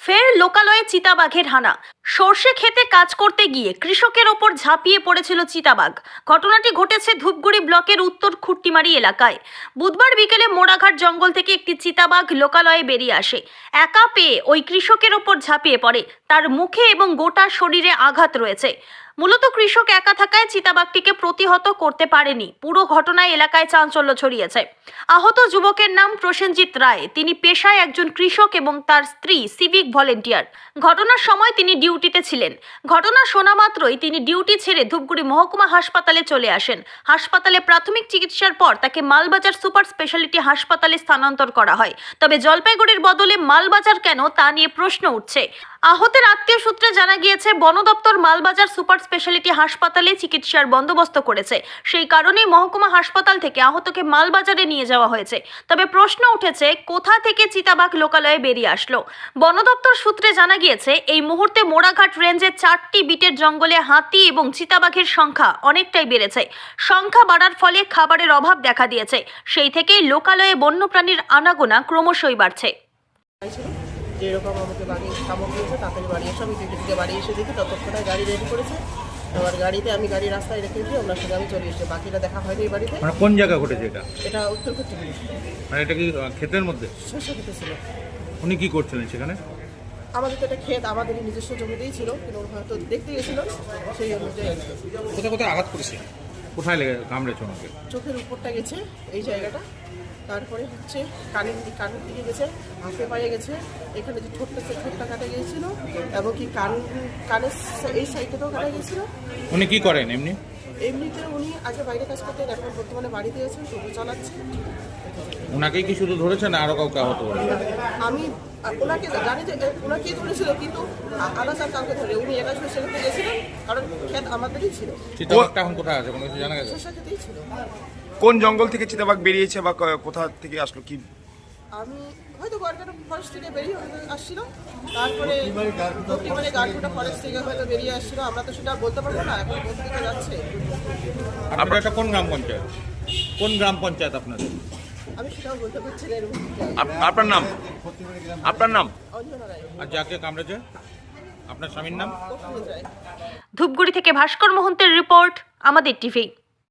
ফের লোকালয়ে চিতাবাঘের হানা। সর্ষে খেতে কাজ করতে গিয়ে কৃষকের ওপর ঝাঁপিয়ে পড়েছিল চিতাবাঘ। ঘটনাটি ঘটেছে ধূপগুড়ি ব্লকের উত্তর খুট্টিমারি এলাকায়। বুধবার বিকেলে মোড়াঘাট জঙ্গল থেকে একটি চিতাবাঘ লোকালয়ে বেরিয়ে আসে। একা পেয়ে ওই কৃষকের ওপর ঝাঁপিয়ে পড়ে। তার মুখে এবং গোটা শরীরে আঘাত রয়েছে। মূলত কৃষক একা থাকায় চিতাবাঘটিকে প্রতিহত করতে পারেনি। পুরো ঘটনায় এলাকায় চাঞ্চল্য ছড়িয়েছে। আহত যুবকের নাম প্রসেনজিৎ রায়। তিনি পেশায় একজন কৃষক এবং তার স্ত্রী সিভিক ভলেন্টিয়ার। ঘটনার সময় তিনি ডিউটিতে ছিলেন। ঘটনা শোনা মাত্রই তিনি ডিউটি ছেড়ে ধূপগুড়ি মহকুমা হাসপাতালে চলে আসেন। হাসপাতালে প্রাথমিক চিকিৎসার পর তাকে মালবাজার সুপার স্পেশালিটি হাসপাতালে স্থানান্তর করা হয়। তবে জলপাইগুড়ির বদলে মালবাজার কেন তা নিয়ে প্রশ্ন উঠছে। আহতের আত্মীয় সূত্রে জানা গিয়েছে, বন দপ্তর মালবাজার সুপার স্পেশালিটি হাসপাতালে চিকিৎসার বন্দোবস্ত করেছে। সেই কারণেই মহকুমা হাসপাতাল থেকে আহতকে মালবাজারে নিয়ে যাওয়া হয়েছে। তবে প্রশ্ন উঠেছে, কোথা থেকে চিতাবাঘ লোকালয়ে বেরিয়ে আসলো। বন দপ্তর সূত্রে জানা গিয়েছে, এই মুহূর্তে মোড়াঘাট রেঞ্জের 4টি বিটের জঙ্গলে হাতি এবং চিতাবাঘের সংখ্যা অনেকটাই বেড়েছে। সংখ্যা বাড়ার ফলে খাবারের অভাব দেখা দিয়েছে। সেই থেকেই লোকালয়ে বন্যপ্রাণীর আনাগোনা ক্রমশই বাড়ছে। যেরকম আমাকে বাড়ি কামড় দিয়েছে তাড়াতাড়ি বাড়ি এসে আমি ডিউটি থেকে বাড়ি এসে দেখি ততক্ষণে গাড়ি রেডি করেছে। এবার গাড়িতে আমি গাড়ি রাস্তায় রেখে দিয়ে ওনার সঙ্গে আমি চলে এসেছি। বাকিটা দেখা হয়নি এই বাড়িতে। মানে কোন জায়গা ঘটেছে এটা? এটা উত্তর খুট্টিমারি। মানে এটা কি ক্ষেতের মধ্যে? শস্য খেতে ছিল। উনি কি করছিলেন সেখানে? আমাদের তো এটা ক্ষেত আমাদেরই নিজস্ব জমিতেই ছিল, কিন্তু ওরা হয়তো দেখতে গেছিল সেই অনুযায়ী। কোথায় কোথায় আঘাত করেছে? কোথায় লেগে কামড়েছে ওনাকে? চোখের উপরটা গেছে এই জায়গাটা, তারপরে হচ্ছে কানের দিকে গেছে, হাতে পায়ে গেছে, এখানে যে ঠোঁটটা কাটা গিয়েছিল, এবং কি কানের এই সাইডটাতেও কাটা গিয়েছিল। উনি কি করেন এমনি? এমনিতে উনি আগে বাইরে কাজ করতেন, এখন বর্তমানে বাড়িতে আছেন, টোটো চালাচ্ছে। ওনাকেই কি শুধু ধরেছে না আরো কাউকে আহত করে? আমি ওনাকে জানি যে ওনাকেই ধরেছিল, কিন্তু আলাদা আর কাউকে ধরে উনি একা শস্য খেতে গেছিলেন, কারণ ক্ষেত আমাদেরই ছিল। চিতাবাঘটা এখন কোথায় আছে কোনো কিছু জানা গেছে? শস্য খেতেই ছিল। কোন জঙ্গল থেকে চিতাবাঘ বেরিয়েছে বা কোথা থেকে আসলো কি? আমি হয়তো গড়কাটা ফরেস্ট থেকে বেরিয়ে আসছিল, তারপরে খুট্টিমারি গাড়িটা ফরেস্ট থেকে হয়তো বেরিয়ে আসছিল। আমরা তো সেটা বলতে পারবো না এখন কোথা থেকে যাচ্ছে। আপনার এটা কোন গ্রাম পঞ্চায়েত? কোন গ্রাম পঞ্চায়েত আপনাদের? আমি সেটাও বলতে পারছি না। আপনার নাম? আপনার নাম? অঞ্জনা রায়। আর যাকে কামড়েছে আপনার স্বামীর নাম? প্রসেনজিৎ রায়। ধূপগুড়ি থেকে ভাস্কর মোহন্তের রিপোর্ট, আমাদের টিভি।